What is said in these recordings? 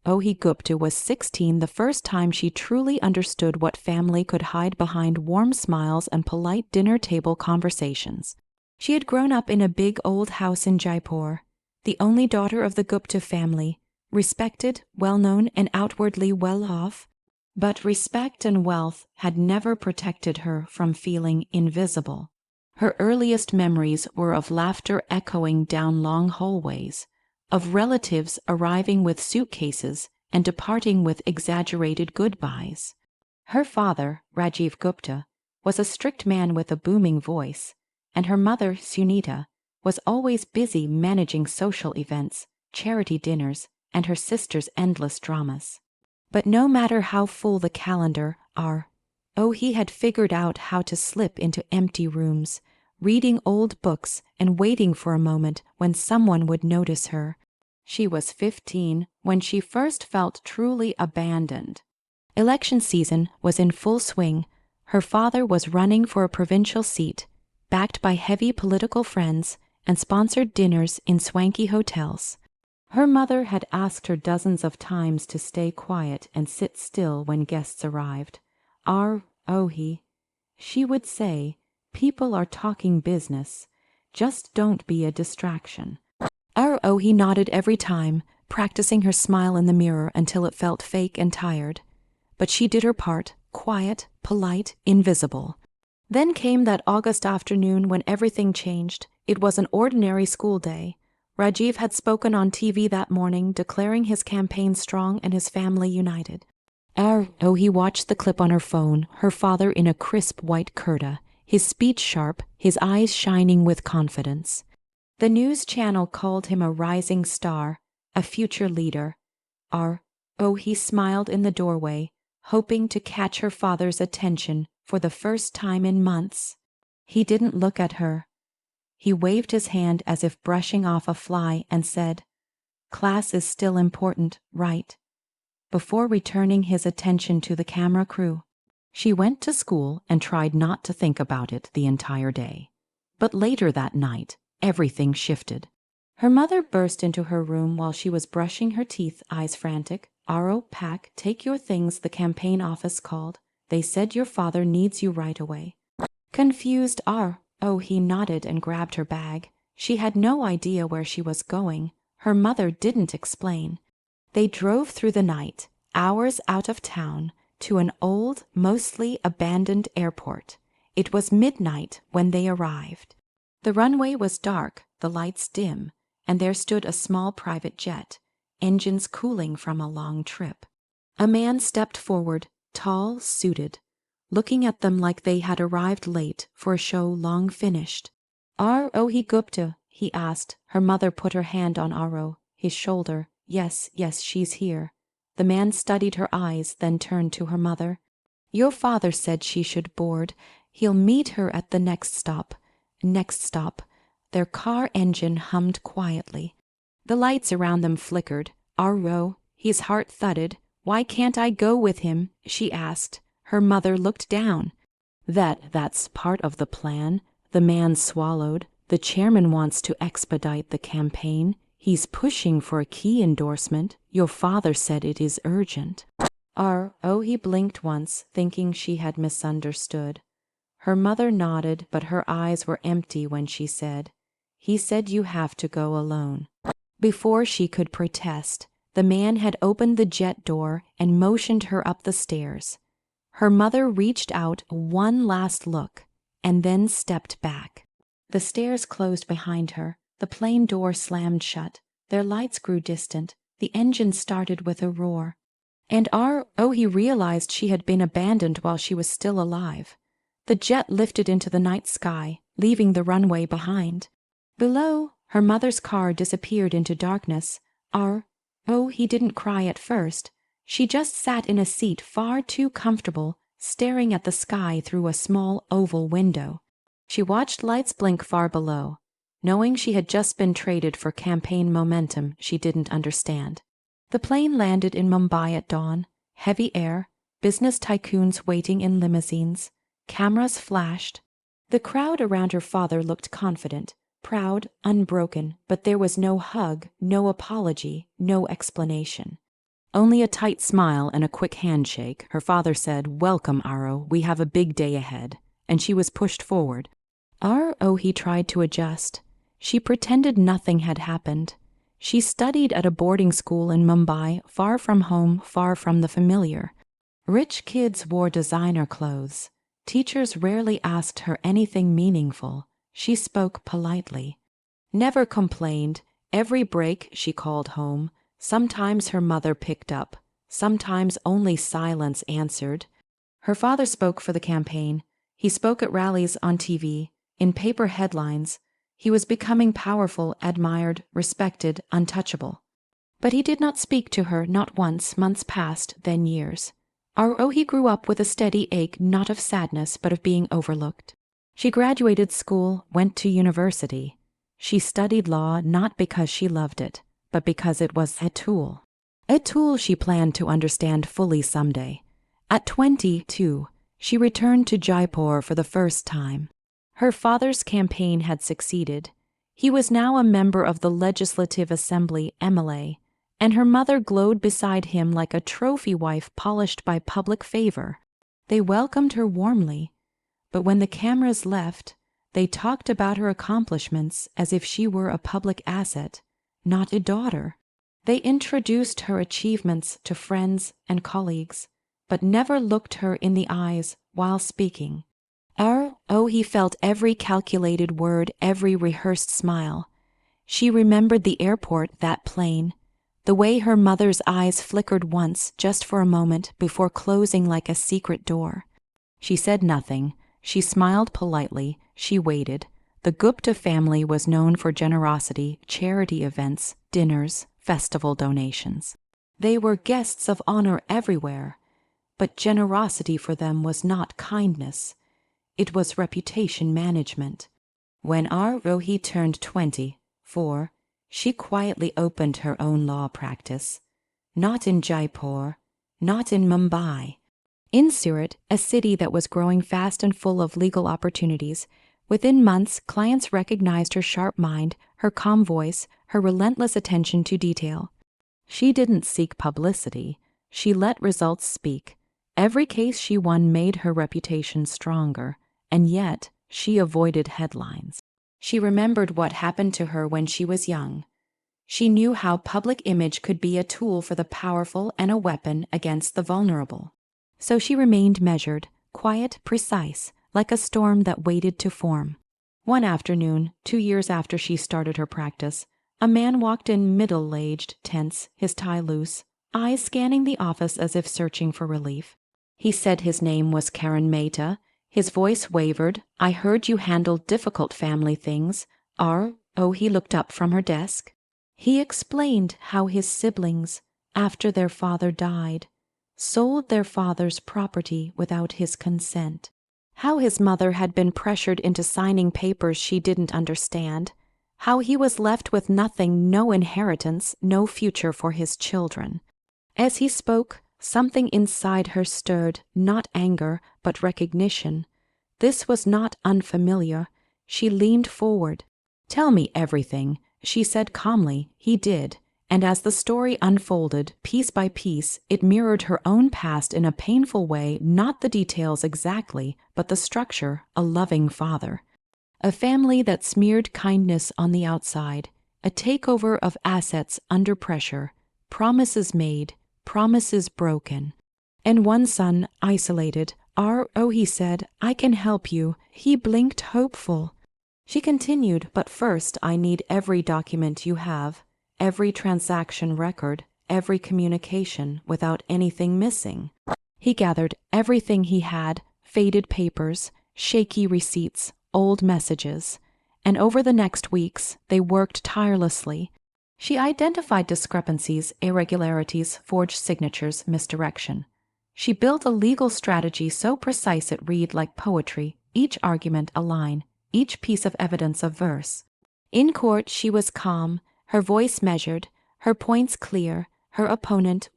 Ohi Gupta was 16 the first time she truly understood what family could hide behind warm smiles and polite dinner table conversations. She had grown up in a big old house in Jaipur, the only daughter of the Gupta family, respected, well-known, and outwardly well-off. But respect and wealth had never protected her from feeling invisible. Her earliest memories were of laughter echoing down long hallways, of relatives arriving with suitcases and departing with exaggerated goodbyes. Her father, Rajiv Gupta, was a strict man with a booming voice, and her mother, Sunita, was always busy managing social events, charity dinners, and her sister's endless dramas. But no matter how full the calendar, he had figured out how to slip into empty rooms, reading old books and waiting for a moment when someone would notice her. She was 15 when she first felt truly abandoned. Election season was in full swing. Her father was running for a provincial seat, backed by heavy political friends, and sponsored dinners in swanky hotels. Her mother had asked her dozens of times to stay quiet and sit still when guests arrived. Ohi, she would say, people are talking business. Just don't be a distraction. Ohi nodded every time, practicing her smile in the mirror until it felt fake and tired. But she did her part, quiet, polite, invisible. Then came that August afternoon when everything changed. It was an ordinary school day. Rajiv had spoken on TV that morning, declaring his campaign strong and his family united. He watched the clip on her phone, her father in a crisp white kurta, his speech sharp, his eyes shining with confidence. The news channel called him a rising star, a future leader. He smiled in the doorway, hoping to catch her father's attention for the first time in months. He didn't look at her. He waved his hand as if brushing off a fly and said, "Class is still important, right?" before returning his attention to the camera crew. She went to school and tried not to think about it the entire day. But later that night, everything shifted. Her mother burst into her room while she was brushing her teeth, eyes frantic. Pack, take your things, the campaign office called. They said your father needs you right away." Confused, he nodded and grabbed her bag. She had no idea where she was going. Her mother didn't explain. They drove through the night, hours out of town, to an old, mostly abandoned airport. It was midnight when they arrived. The runway was dark, the lights dim, and there stood a small private jet, engines cooling from a long trip. A man stepped forward, tall, suited, looking at them like they had arrived late for a show long finished. Ohi Gupta?" he asked. Her mother put her hand on his shoulder. Yes, she's here." The man studied her eyes, then turned to her mother. "Your father said she should board. He'll meet her at the next stop." Next stop. Their car engine hummed quietly. The lights around them flickered. His heart thudded. "Why can't I go with him?" she asked. Her mother looked down. That's part of the plan." The man swallowed. "The chairman wants to expedite the campaign. He's pushing for a key endorsement. Your father said it is urgent." He blinked once, thinking she had misunderstood. Her mother nodded, but her eyes were empty when she said, "He said you have to go alone." Before she could protest, the man had opened the jet door and motioned her up the stairs. Her mother reached out one last look and then stepped back. The stairs closed behind her. The plane door slammed shut. Their lights grew distant. The engine started with a roar. And he realized she had been abandoned while she was still alive. The jet lifted into the night sky, leaving the runway behind. Below, her mother's car disappeared into darkness. He didn't cry at first. She just sat in a seat far too comfortable, staring at the sky through a small oval window. She watched lights blink far below. Knowing she had just been traded for campaign momentum she didn't understand. The plane landed in Mumbai at dawn. Heavy air, business tycoons waiting in limousines. Cameras flashed. The crowd around her father looked confident, proud, unbroken, but there was no hug, no apology, no explanation. Only a tight smile and a quick handshake. Her father said, "Welcome, Aro, we have a big day ahead," and she was pushed forward. He tried to adjust. She pretended nothing had happened. She studied at a boarding school in Mumbai, far from home, far from the familiar. Rich kids wore designer clothes. Teachers rarely asked her anything meaningful. She spoke politely. Never complained. Every break she called home. Sometimes her mother picked up. Sometimes only silence answered. Her father spoke for the campaign. He spoke at rallies on TV, in paper headlines. He was becoming powerful, admired, respected, untouchable. But he did not speak to her, not once. Months passed, then years. He grew up with a steady ache, not of sadness, but of being overlooked. She graduated school, went to university. She studied law not because she loved it, but because it was a tool. A tool she planned to understand fully someday. At 22, she returned to Jaipur for the first time. Her father's campaign had succeeded. He was now a member of the Legislative Assembly, MLA, and her mother glowed beside him like a trophy wife polished by public favor. They welcomed her warmly, but when the cameras left, they talked about her accomplishments as if she were a public asset, not a daughter. They introduced her achievements to friends and colleagues, but never looked her in the eyes while speaking. He felt every calculated word, every rehearsed smile. She remembered the airport, that plane, the way her mother's eyes flickered once, just for a moment, before closing like a secret door. She said nothing. She smiled politely. She waited. The Gupta family was known for generosity, charity events, dinners, festival donations. They were guests of honor everywhere, but generosity for them was not kindness. It was reputation management. When Rohi turned 24, she quietly opened her own law practice. Not in Jaipur, not in Mumbai. In Surat, a city that was growing fast and full of legal opportunities, within months clients recognized her sharp mind, her calm voice, her relentless attention to detail. She didn't seek publicity. She let results speak. Every case she won made her reputation stronger, and yet she avoided headlines. She remembered what happened to her when she was young. She knew how public image could be a tool for the powerful and a weapon against the vulnerable. So she remained measured, quiet, precise, like a storm that waited to form. One afternoon, 2 years after she started her practice, a man walked in, middle-aged, tense, his tie loose, eyes scanning the office as if searching for relief. He said his name was Karan Mehta. His voice wavered. "I heard you handled difficult family things." He looked up from her desk. He explained how his siblings, after their father died, sold their father's property without his consent. How his mother had been pressured into signing papers she didn't understand. How he was left with nothing, no inheritance, no future for his children. As he spoke, something inside her stirred, not anger, but recognition. This was not unfamiliar. She leaned forward. "Tell me everything," she said calmly. He did, and as the story unfolded, piece by piece, it mirrored her own past in a painful way, not the details exactly, but the structure, a loving father. A family that smeared kindness on the outside, a takeover of assets under pressure, promises made, promises broken. And one son, isolated. He said, "I can help you." He blinked, hopeful. She continued, "But first I need every document you have, every transaction record, every communication, without anything missing." He gathered everything he had, faded papers, shaky receipts, old messages, and over the next weeks they worked tirelessly. She identified discrepancies, irregularities, forged signatures, misdirection. She built a legal strategy so precise it read like poetry, each argument a line, each piece of evidence a verse. In court she was calm, her voice measured, her points clear, her opponent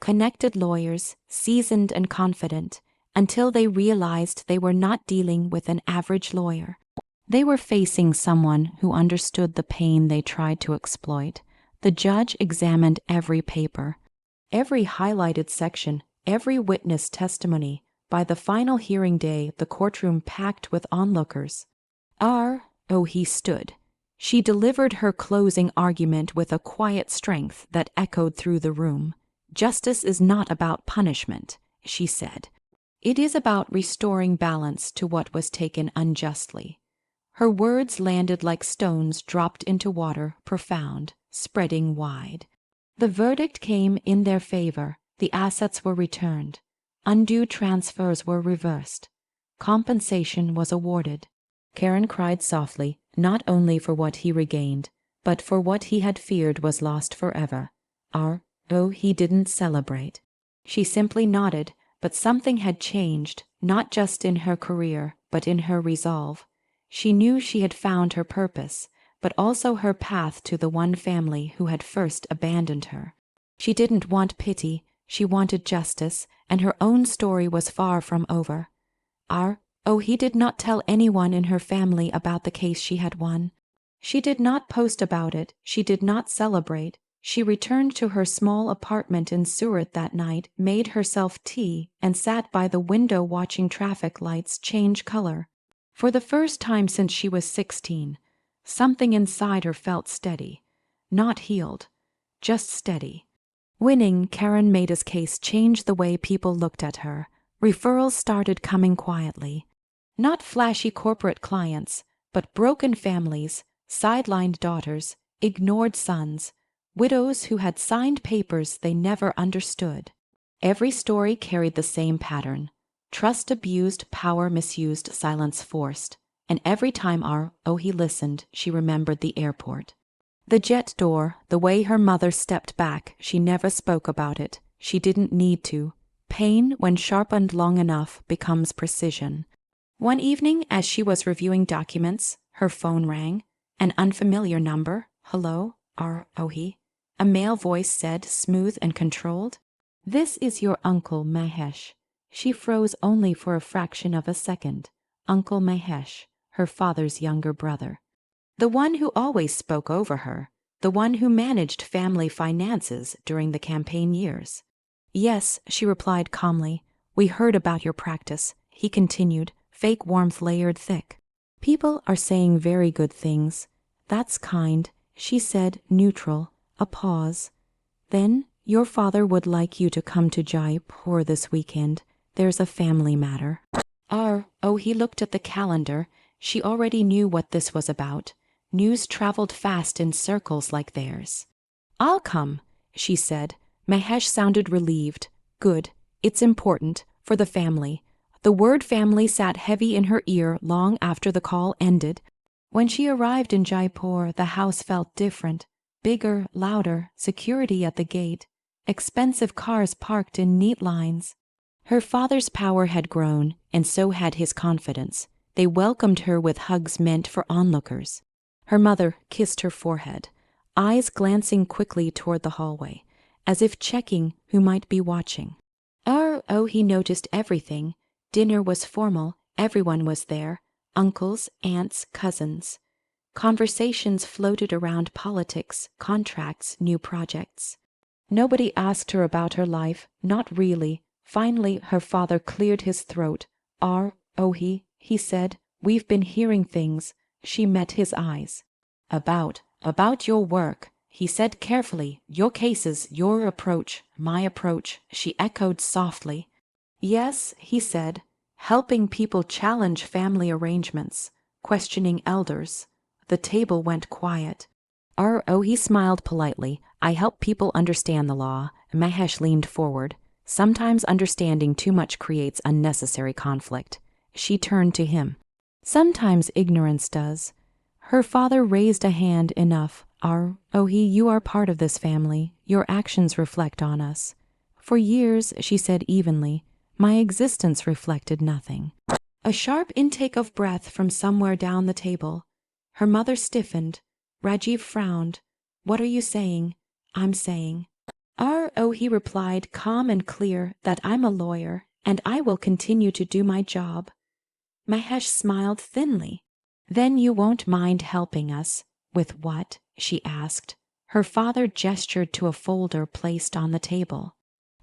connected lawyers, seasoned and confident, until they realized they were not dealing with an average lawyer. They were facing someone who understood the pain they tried to exploit. The judge examined every paper. Every highlighted section, every witness testimony. By the final hearing day, the courtroom packed with onlookers. He stood. She delivered her closing argument with a quiet strength that echoed through the room. Justice is not about punishment, she said. It is about restoring balance to what was taken unjustly. Her words landed like stones dropped into water, profound, spreading wide. The verdict came in their favor. The assets were returned. Undue transfers were reversed. Compensation was awarded. Karen cried softly, not only for what he regained, but for what he had feared was lost forever. He didn't celebrate. She simply nodded, but something had changed, not just in her career, but in her resolve. She knew she had found her purpose, but also her path to the one family who had first abandoned her. She didn't want pity, she wanted justice, and her own story was far from over. He did not tell anyone in her family about the case she had won. She did not post about it, she did not celebrate. She returned to her small apartment in Surat that night, made herself tea, and sat by the window watching traffic lights change color. For the first time since she was 16, something inside her felt steady. Not healed, just steady. Winning Karen Maida's case changed the way people looked at her. Referrals started coming quietly. Not flashy corporate clients, but broken families, sidelined daughters, ignored sons, widows who had signed papers they never understood. Every story carried the same pattern. Trust abused, power misused, silence forced. And every time he listened, she remembered the airport. The jet door, the way her mother stepped back, she never spoke about it. She didn't need to. Pain, when sharpened long enough, becomes precision. One evening, as she was reviewing documents, her phone rang. An unfamiliar number. Hello, A male voice said, smooth and controlled. This is your Uncle Mahesh. She froze only for a fraction of a second. Uncle Mahesh, her father's younger brother. The one who always spoke over her. The one who managed family finances during the campaign years. Yes, she replied calmly. We heard about your practice, he continued, fake warmth layered thick. People are saying very good things. That's kind, she said, neutral. A pause. Then, your father would like you to come to Jaipur this weekend. There's a family matter. He looked at the calendar. She already knew what this was about. News traveled fast in circles like theirs. I'll come, she said. Mahesh sounded relieved. Good. It's important. For the family. The word family sat heavy in her ear long after the call ended. When she arrived in Jaipur, the house felt different. Bigger, louder, security at the gate. Expensive cars parked in neat lines. Her father's power had grown, and so had his confidence. They welcomed her with hugs meant for onlookers. Her mother kissed her forehead, eyes glancing quickly toward the hallway, as if checking who might be watching. He noticed everything. Dinner was formal, everyone was there, uncles, aunts, cousins. Conversations floated around politics, contracts, new projects. Nobody asked her about her life, not really. Finally, her father cleared his throat. He said, we've been hearing things. She met his eyes. About your work, he said carefully. Your cases, your approach, my approach, she echoed softly. Yes, he said, helping people challenge family arrangements, questioning elders. The table went quiet. He smiled politely. I help people understand the law. Mahesh leaned forward. Sometimes understanding too much creates unnecessary conflict. She turned to him. Sometimes ignorance does. Her father raised a hand. Enough. You are part of this family. Your actions reflect on us. For years, she said evenly, my existence reflected nothing. A sharp intake of breath from somewhere down the table. Her mother stiffened. Rajiv frowned. What are you saying? I'm saying. He replied, calm and clear, that I'm a lawyer, and I will continue to do my job. Mahesh smiled thinly. Then you won't mind helping us. With what? She asked. Her father gestured to a folder placed on the table.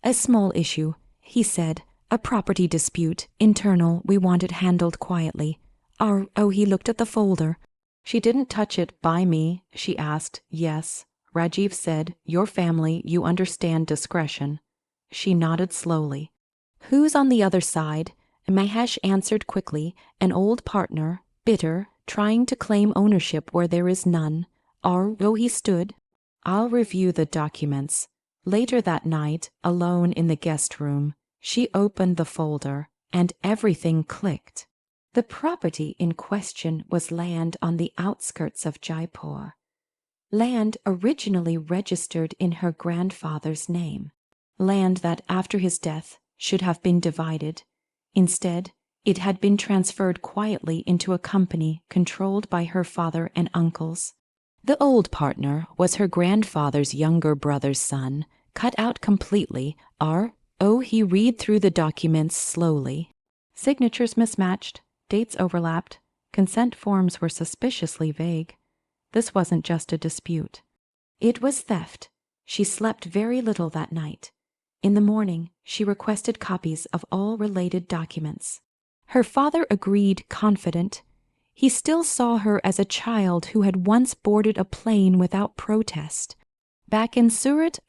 A small issue, he said. A property dispute, internal, we want it handled quietly. He looked at the folder. She didn't touch it by me, she asked. Yes. Rajiv said, your family, you understand discretion. She nodded slowly. Who's on the other side? Mahesh answered quickly, an old partner, bitter, trying to claim ownership where there is none. He stood. I'll review the documents. Later that night, alone in the guest room, she opened the folder, and everything clicked. The property in question was land on the outskirts of Jaipur. Land originally registered in her grandfather's name. Land that, after his death, should have been divided. Instead, it had been transferred quietly into a company controlled by her father and uncles. The old partner was her grandfather's younger brother's son, cut out completely. He read through the documents slowly. Signatures mismatched, dates overlapped, consent forms were suspiciously vague. This wasn't just a dispute. It was theft. She slept very little that night. In the morning, she requested copies of all related documents. Her father agreed, confident. He still saw her as a child who had once boarded a plane without protest. Back in Surat,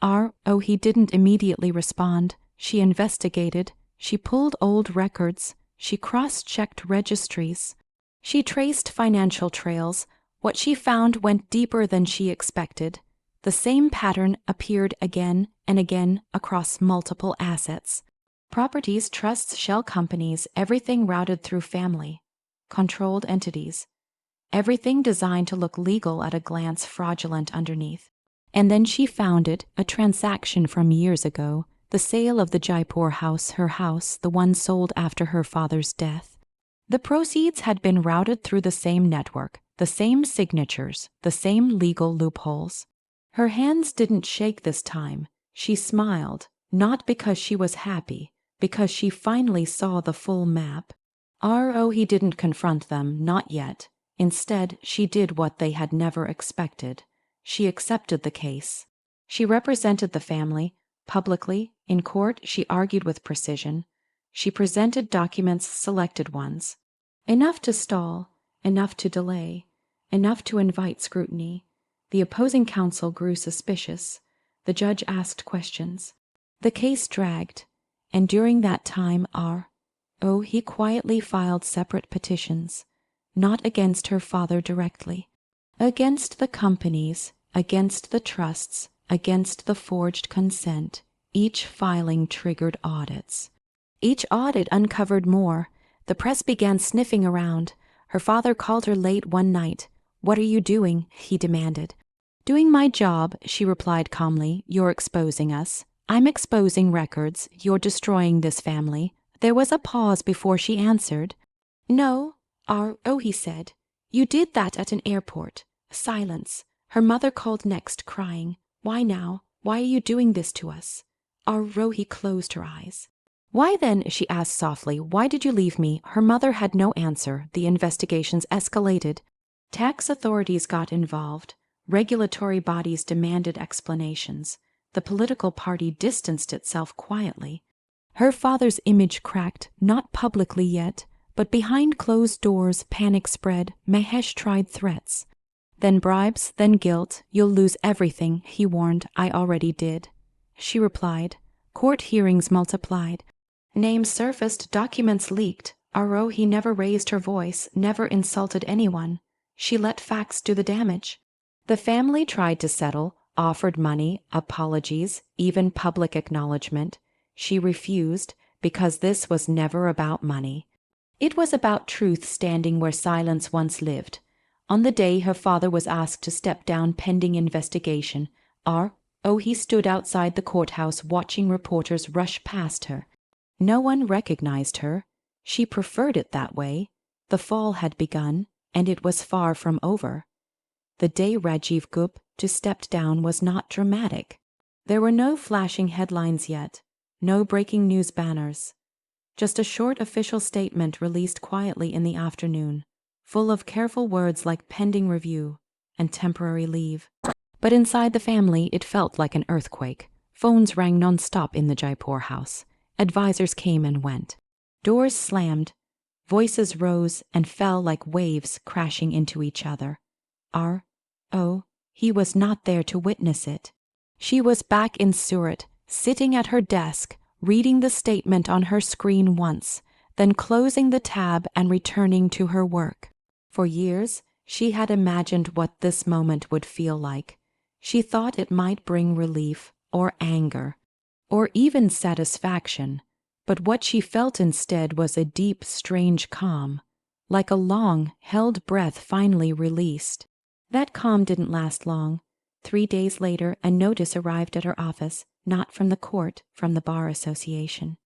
he didn't immediately respond. She investigated. She pulled old records. She cross-checked registries. She traced financial trails. What she found went deeper than she expected. The same pattern appeared again and again across multiple assets. Properties, trusts, shell companies, everything routed through family. Controlled entities. Everything designed to look legal at a glance, fraudulent underneath. And then she found it, a transaction from years ago, the sale of the Jaipur house, her house, the one sold after her father's death. The proceeds had been routed through the same network, the same signatures, the same legal loopholes. Her hands didn't shake this time. She smiled, not because she was happy, because she finally saw the full map. He didn't confront them, not yet. Instead, she did what they had never expected. She accepted the case. She represented the family. Publicly, in court, she argued with precision. She presented documents, selected ones. Enough to stall, enough to delay, enough to invite scrutiny. The opposing counsel grew suspicious. The judge asked questions. The case dragged, and during that time he quietly filed separate petitions, not against her father directly, against the companies, against the trusts, against the forged consent. Each filing triggered audits. Each audit uncovered more. The press began sniffing around. Her father called her late one night. "What are you doing?" he demanded. "Doing my job," she replied calmly. "You're exposing us. I'm exposing records. You're destroying this family." There was a pause before she answered. "No, he said. "You did that at an airport." Silence. Her mother called next, crying. "Why now? Why are you doing this to us?" He closed her eyes. "Why then?" she asked softly. "Why did you leave me?" Her mother had no answer. The investigations escalated. Tax authorities got involved. Regulatory bodies demanded explanations. The political party distanced itself quietly. Her father's image cracked, not publicly yet, but behind closed doors, panic spread. Mahesh tried threats. Then bribes, then guilt. "You'll lose everything," he warned. "I already did." She replied. Court hearings multiplied. Names surfaced, documents leaked. He never raised her voice, never insulted anyone. She let facts do the damage. The family tried to settle, offered money, apologies, even public acknowledgement. She refused, because this was never about money. It was about truth standing where silence once lived. On the day her father was asked to step down pending investigation, he stood outside the courthouse watching reporters rush past her. No one recognized her. She preferred it that way. The fall had begun, and it was far from over. The day Rajiv Gupta stepped down was not dramatic. There were no flashing headlines yet, no breaking news banners. Just a short official statement released quietly in the afternoon, full of careful words like pending review and temporary leave. But inside the family, it felt like an earthquake. Phones rang non-stop in the Jaipur house. Advisors came and went. Doors slammed. Voices rose and fell like waves crashing into each other. He was not there to witness it. She was back in Surat, sitting at her desk, reading the statement on her screen once, then closing the tab and returning to her work. For years, she had imagined what this moment would feel like. She thought it might bring relief, or anger, or even satisfaction, but what she felt instead was a deep, strange calm, like a long, held breath finally released. That calm didn't last long. 3 days later, a notice arrived at her office, not from the court, from the Bar Association.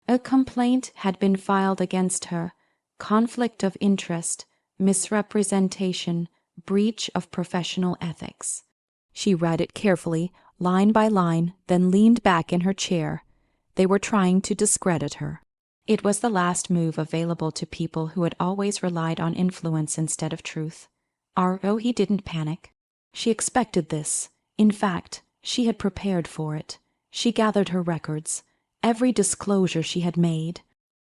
A complaint had been filed against her, conflict of interest, misrepresentation, breach of professional ethics. She read it carefully, line by line, then leaned back in her chair. They were trying to discredit her. It was the last move available to people who had always relied on influence instead of truth. He didn't panic. She expected this. In fact, she had prepared for it. She gathered her records, every disclosure she had made,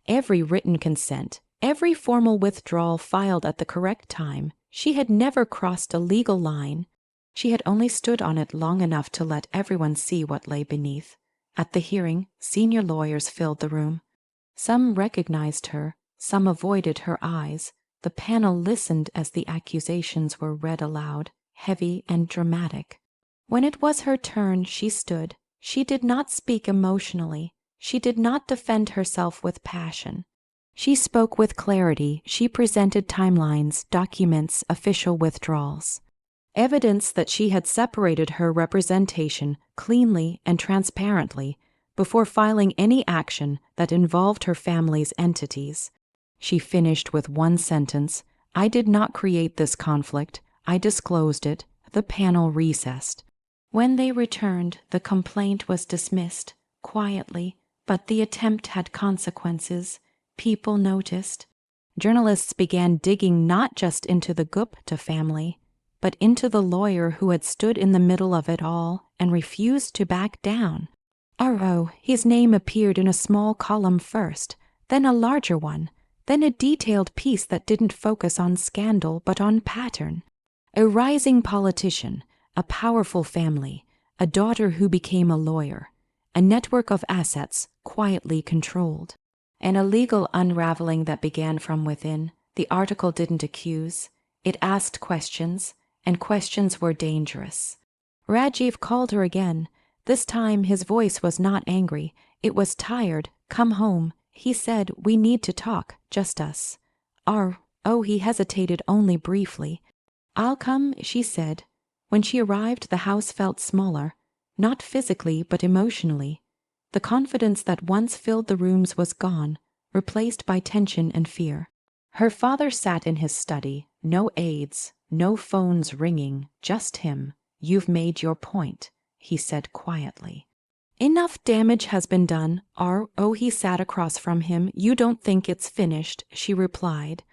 every written consent, every formal withdrawal filed at the correct time. She had never crossed a legal line. She had only stood on it long enough to let everyone see what lay beneath. At the hearing, senior lawyers filled the room. Some recognized her, some avoided her eyes. The panel listened as the accusations were read aloud, heavy and dramatic. When it was her turn, she stood. She did not speak emotionally. She did not defend herself with passion. She spoke with clarity. She presented timelines, documents, official withdrawals. Evidence that she had separated her representation cleanly and transparently before filing any action that involved her family's entities. She finished with one sentence: "I did not create this conflict. I disclosed it." The panel recessed. When they returned, the complaint was dismissed, quietly, but the attempt had consequences. People noticed. Journalists began digging not just into the Gupta family, but into the lawyer who had stood in the middle of it all and refused to back down. His name appeared in a small column first, then a larger one, then a detailed piece that didn't focus on scandal but on pattern. A rising politician, a powerful family, a daughter who became a lawyer, a network of assets quietly controlled. An illegal unraveling that began from within. The article didn't accuse. It asked questions, and questions were dangerous. Rajiv called her again. This time his voice was not angry. It was tired. "Come home," he said. "We need to talk, just us." He hesitated only briefly. "I'll come," she said. When she arrived, the house felt smaller, not physically but emotionally. The confidence that once filled the rooms was gone, replaced by tension and fear. Her father sat in his study, no aides, no phones ringing, just him. "You've made your point," he said quietly. "Enough damage has been done." He sat across from him. "You don't think it's finished," she replied.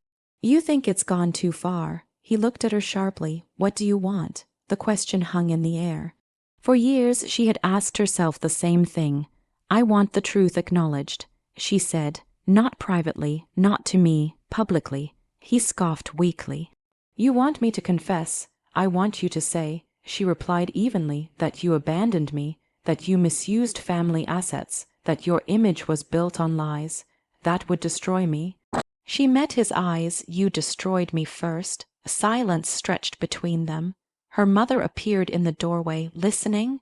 "You think it's gone too far." He looked at her sharply. "What do you want?" The question hung in the air. For years she had asked herself the same thing. "I want the truth acknowledged," she said. "Not privately, not to me, publicly." He scoffed weakly. "You want me to confess. I want you to say," she replied evenly, "that you abandoned me, that you misused family assets, that your image was built on lies. That would destroy me." She met his eyes. "You destroyed me first." A silence stretched between them. Her mother appeared in the doorway, listening.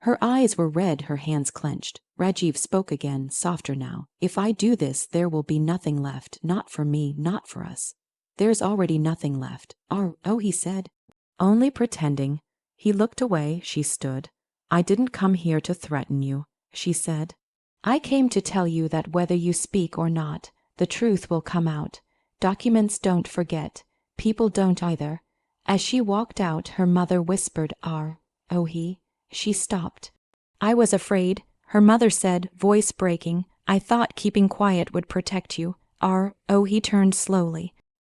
Her eyes were red, her hands clenched. Rajiv spoke again, softer now. "If I do this, there will be nothing left, not for me, not for us. There's already nothing left." He said. "Only pretending." He looked away. She stood. "I didn't come here to threaten you," she said. "I came to tell you that whether you speak or not, the truth will come out. Documents don't forget. People don't either." As she walked out, her mother whispered, She stopped. "I was afraid," her mother said, voice breaking. "I thought keeping quiet would protect you." He turned slowly.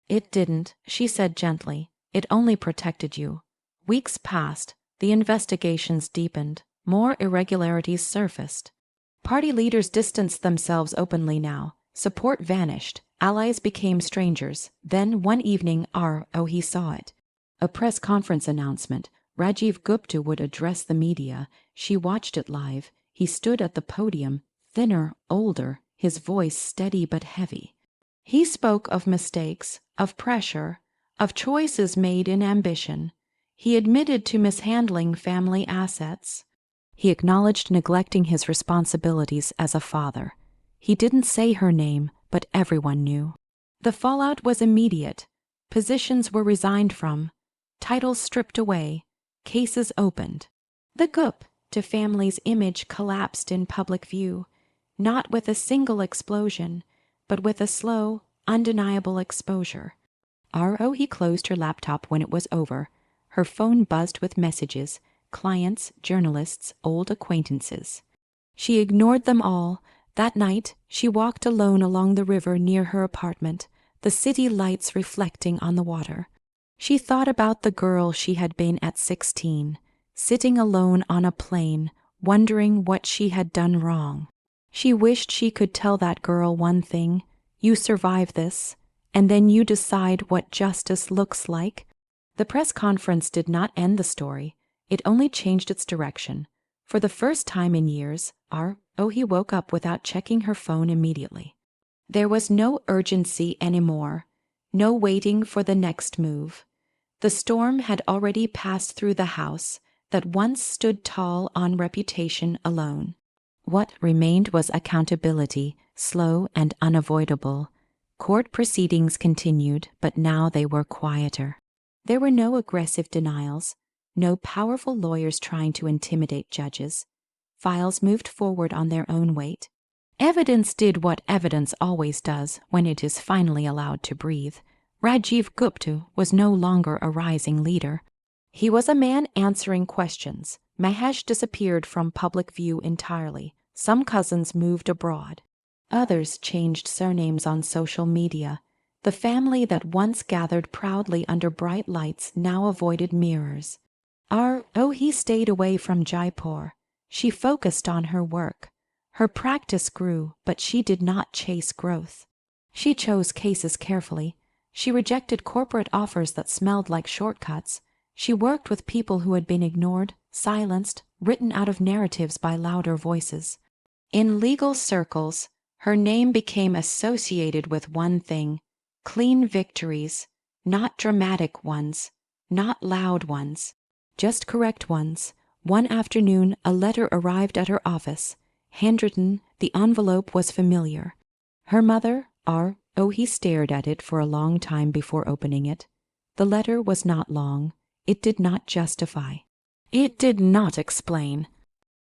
"It didn't," she said gently. "It only protected you." Weeks passed. The investigations deepened. More irregularities surfaced. Party leaders distanced themselves openly now. Support vanished. Allies became strangers. Then, one evening, he saw it. A press conference announcement. Rajiv Gupta would address the media. She watched it live. He stood at the podium, thinner, older, his voice steady but heavy. He spoke of mistakes, of pressure, of choices made in ambition. He admitted to mishandling family assets. He acknowledged neglecting his responsibilities as a father. He didn't say her name, but everyone knew. The fallout was immediate. Positions were resigned from, titles stripped away, cases opened. The Gupta family's image collapsed in public view, not with a single explosion, but with a slow, undeniable exposure. He closed her laptop when it was over. Her phone buzzed with messages, clients, journalists, old acquaintances. She ignored them all. That night, she walked alone along the river near her apartment, the city lights reflecting on the water. She thought about the girl she had been at 16, sitting alone on a plane, wondering what she had done wrong. She wished she could tell that girl one thing: you survive this, and then you decide what justice looks like. The press conference did not end the story. It only changed its direction. For the first time in years, he woke up without checking her phone immediately. There was no urgency anymore, no waiting for the next move. The storm had already passed through the house that once stood tall on reputation alone. What remained was accountability, slow and unavoidable. Court proceedings continued, but now they were quieter. There were no aggressive denials, no powerful lawyers trying to intimidate judges. Files moved forward on their own weight. Evidence did what evidence always does when it is finally allowed to breathe. Rajiv Gupta was no longer a rising leader. He was a man answering questions. Mahesh disappeared from public view entirely. Some cousins moved abroad. Others changed surnames on social media. The family that once gathered proudly under bright lights now avoided mirrors. He stayed away from Jaipur. She focused on her work. Her practice grew, but she did not chase growth. She chose cases carefully. She rejected corporate offers that smelled like shortcuts. She worked with people who had been ignored, silenced, written out of narratives by louder voices. In legal circles, her name became associated with one thing: clean victories, not dramatic ones, not loud ones, just correct ones. One afternoon, a letter arrived at her office. Handwritten, the envelope was familiar. Her mother, he stared at it for a long time before opening it. The letter was not long. It did not justify. It did not explain.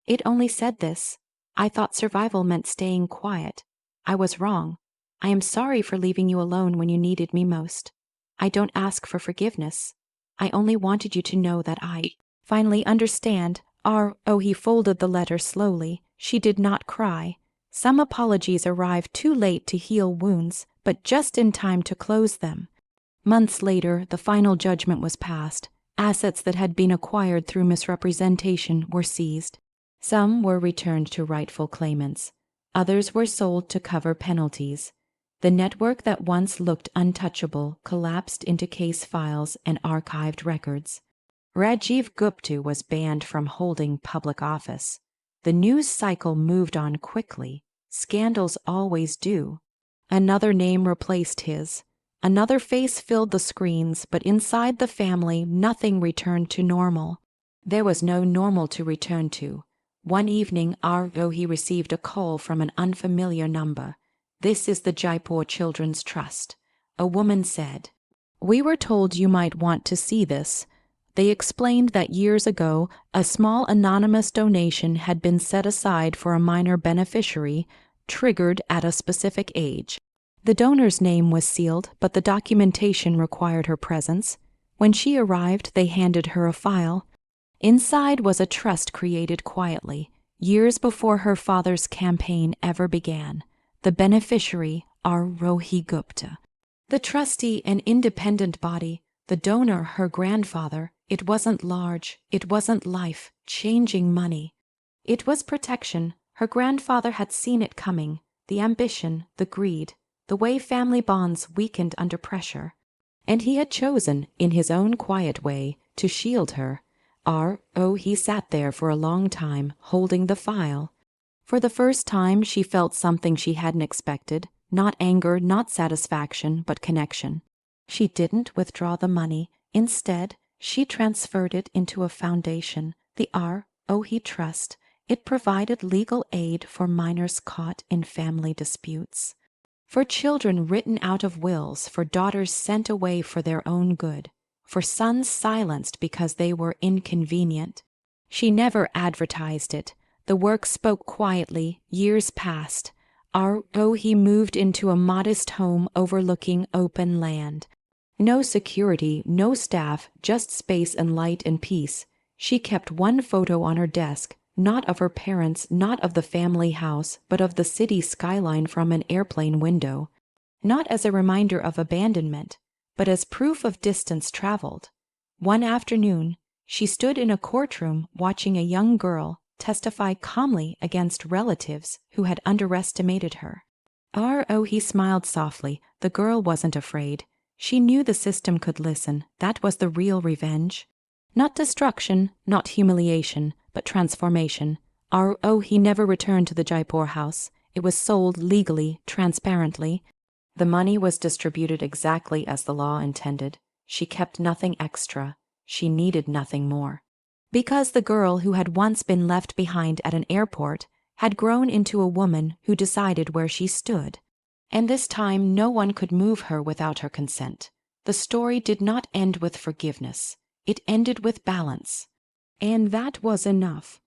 It only said this: I thought survival meant staying quiet. I was wrong. I am sorry for leaving you alone when you needed me most. I don't ask for forgiveness. I only wanted you to know that I finally understand. He folded the letter slowly. She did not cry. Some apologies arrived too late to heal wounds, but just in time to close them. Months later, the final judgment was passed. Assets that had been acquired through misrepresentation were seized. Some were returned to rightful claimants. Others were sold to cover penalties. The network that once looked untouchable collapsed into case files and archived records. Rajiv Gupta was banned from holding public office. The news cycle moved on quickly. Scandals always do. Another name replaced his. Another face filled the screens, but inside the family, nothing returned to normal. There was no normal to return to. One evening, he received a call from an unfamiliar number. This is the Jaipur Children's Trust. A woman said, "We were told you might want to see this." They explained that years ago, a small anonymous donation had been set aside for a minor beneficiary, triggered at a specific age. The donor's name was sealed, but the documentation required her presence. When she arrived, they handed her a file. Inside was a trust created quietly, years before her father's campaign ever began. The beneficiary, Rohi Gupta. The trustee, an independent body. The donor, her grandfather. It wasn't large. It wasn't life-changing money. It was protection. Her grandfather had seen it coming, the ambition, the greed, the way family bonds weakened under pressure. And he had chosen, in his own quiet way, to shield her. He sat there for a long time, holding the file. For the first time she felt something she hadn't expected, not anger, not satisfaction, but connection. She didn't withdraw the money. Instead, she transferred it into a foundation, the ROE Trust. It provided legal aid for minors caught in family disputes, for children written out of wills, for daughters sent away for their own good, for sons silenced because they were inconvenient. She never advertised it. The work spoke quietly. Years passed. He moved into a modest home overlooking open land. No security, no staff, just space and light and peace. She kept one photo on her desk, not of her parents, not of the family house, but of the city skyline from an airplane window. Not as a reminder of abandonment, but as proof of distance traveled. One afternoon, she stood in a courtroom watching a young girl testify calmly against relatives who had underestimated her. He smiled softly. The girl wasn't afraid. She knew the system could listen. That was the real revenge. Not destruction, not humiliation, but transformation. He never returned to the Jaipur house. It was sold legally, transparently. The money was distributed exactly as the law intended. She kept nothing extra. She needed nothing more. Because the girl who had once been left behind at an airport had grown into a woman who decided where she stood. And this time no one could move her without her consent. The story did not end with forgiveness. It ended with balance. And that was enough.